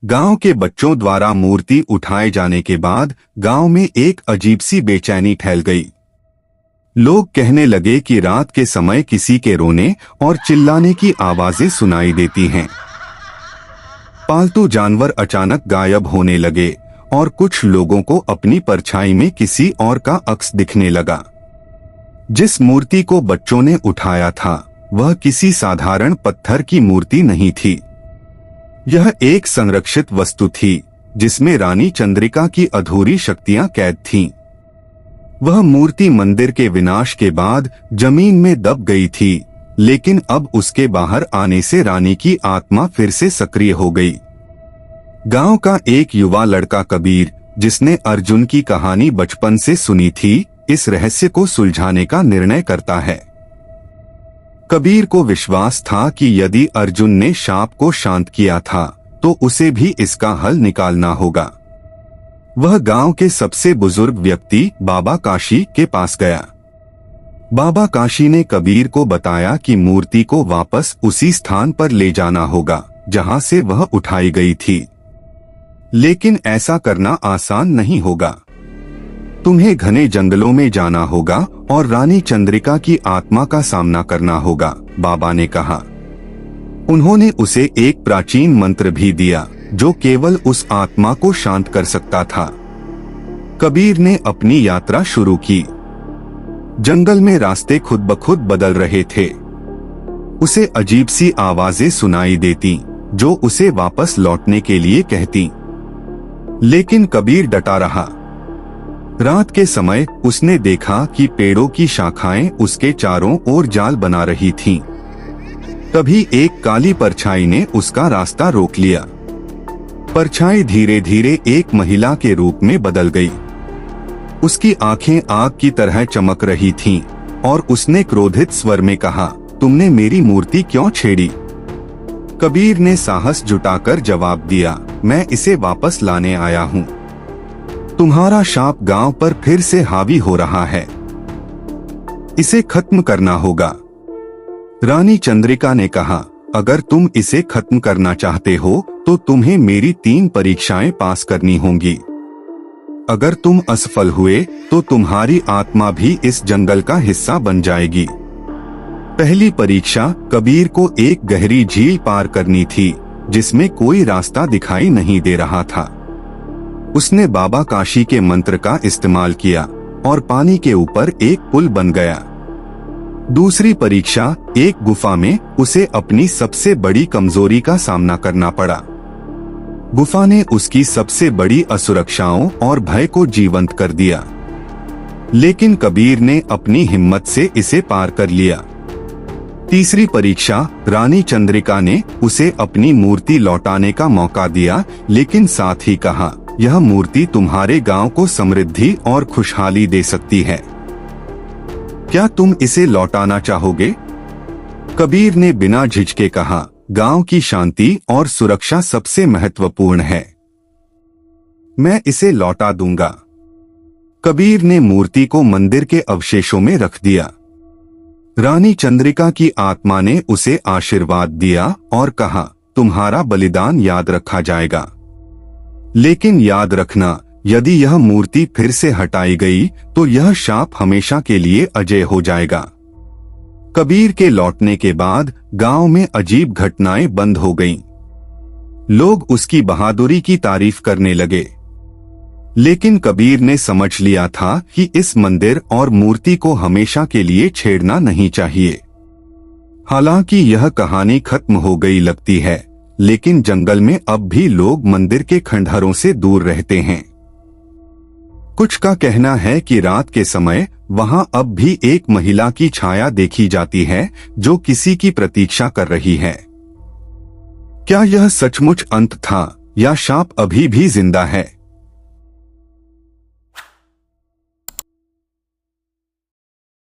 गांव के बच्चों द्वारा मूर्ति उठाए जाने के बाद गांव में एक अजीब सी बेचैनी फैल गई। लोग कहने लगे कि रात के समय किसी के रोने और चिल्लाने की आवाजें सुनाई देती हैं। पालतू जानवर अचानक गायब होने लगे और कुछ लोगों को अपनी परछाई में किसी और का अक्स दिखने लगा। जिस मूर्ति को बच्चों ने उठाया था वह किसी साधारण पत्थर की मूर्ति नहीं थी। यह एक संरक्षित वस्तु थी जिसमें रानी चंद्रिका की अधूरी शक्तियां कैद थीं। वह मूर्ति मंदिर के विनाश के बाद जमीन में दब गई थी, लेकिन अब उसके बाहर आने से रानी की आत्मा फिर से सक्रिय हो गई। गांव का एक युवा लड़का कबीर, जिसने अर्जुन की कहानी बचपन से सुनी थी, इस रहस्य को सुलझाने का निर्णय करता है। कबीर को विश्वास था कि यदि अर्जुन ने शाप को शांत किया था तो उसे भी इसका हल निकालना होगा। वह गांव के सबसे बुजुर्ग व्यक्ति बाबा काशी के पास गया। बाबा काशी ने कबीर को बताया कि मूर्ति को वापस उसी स्थान पर ले जाना होगा जहां से वह उठाई गई थी, लेकिन ऐसा करना आसान नहीं होगा। तुम्हें घने जंगलों में जाना होगा और रानी चंद्रिका की आत्मा का सामना करना होगा, बाबा ने कहा। उन्होंने उसे एक प्राचीन मंत्र भी दिया जो केवल उस आत्मा को शांत कर सकता था। कबीर ने अपनी यात्रा शुरू की। जंगल में रास्ते खुद ब खुद बदल रहे थे। उसे अजीब सी आवाजें सुनाई देती जो उसे वापस लौटने के लिए कहती, लेकिन कबीर डटा रहा। रात के समय उसने देखा कि पेड़ों की शाखाएं उसके चारों ओर जाल बना रही थीं। तभी एक काली परछाई ने उसका रास्ता रोक लिया। परछाई धीरे धीरे एक महिला के रूप में बदल गई। उसकी आंखें आग की तरह चमक रही थीं और उसने क्रोधित स्वर में कहा, तुमने मेरी मूर्ति क्यों छेड़ी? कबीर ने साहस जुटाकर जवाब दिया, मैं इसे वापस लाने आया हूँ। तुम्हारा शाप गांव पर फिर से हावी हो रहा है, इसे खत्म करना होगा। रानी चंद्रिका ने कहा, अगर तुम इसे खत्म करना चाहते हो तो तुम्हें मेरी 3 परीक्षाएं पास करनी होंगी। अगर तुम असफल हुए तो तुम्हारी आत्मा भी इस जंगल का हिस्सा बन जाएगी। पहली परीक्षा, कबीर को एक गहरी झील पार करनी थी जिसमें कोई रास्ता दिखाई नहीं दे रहा था। उसने बाबा काशी के मंत्र का इस्तेमाल किया और पानी के ऊपर एक पुल बन गया। दूसरी परीक्षा, एक गुफा में उसे अपनी सबसे बड़ी कमजोरी का सामना करना पड़ा। गुफा ने उसकी सबसे बड़ी असुरक्षाओं और भय को जीवंत कर दिया, लेकिन कबीर ने अपनी हिम्मत से इसे पार कर लिया। तीसरी परीक्षा, रानी चंद्रिका ने उसे अपनी मूर्ति लौटाने का मौका दिया, लेकिन साथ ही कहा, यह मूर्ति तुम्हारे गांव को समृद्धि और खुशहाली दे सकती है। क्या तुम इसे लौटाना चाहोगे? कबीर ने बिना झिझके कहा, गांव की शांति और सुरक्षा सबसे महत्वपूर्ण है, मैं इसे लौटा दूंगा। कबीर ने मूर्ति को मंदिर के अवशेषों में रख दिया। रानी चंद्रिका की आत्मा ने उसे आशीर्वाद दिया और कहा, तुम्हारा बलिदान याद रखा जाएगा। लेकिन याद रखना, यदि यह मूर्ति फिर से हटाई गई तो यह शाप हमेशा के लिए अजय हो जाएगा। कबीर के लौटने के बाद गांव में अजीब घटनाएं बंद हो गईं। लोग उसकी बहादुरी की तारीफ करने लगे, लेकिन कबीर ने समझ लिया था कि इस मंदिर और मूर्ति को हमेशा के लिए छेड़ना नहीं चाहिए। हालांकि यह कहानी खत्म हो गई लगती है, लेकिन जंगल में अब भी लोग मंदिर के खंडहरों से दूर रहते हैं। कुछ का कहना है कि रात के समय वहां अब भी एक महिला की छाया देखी जाती है जो किसी की प्रतीक्षा कर रही है। क्या यह सचमुच अंत था या शाप अभी भी जिंदा है?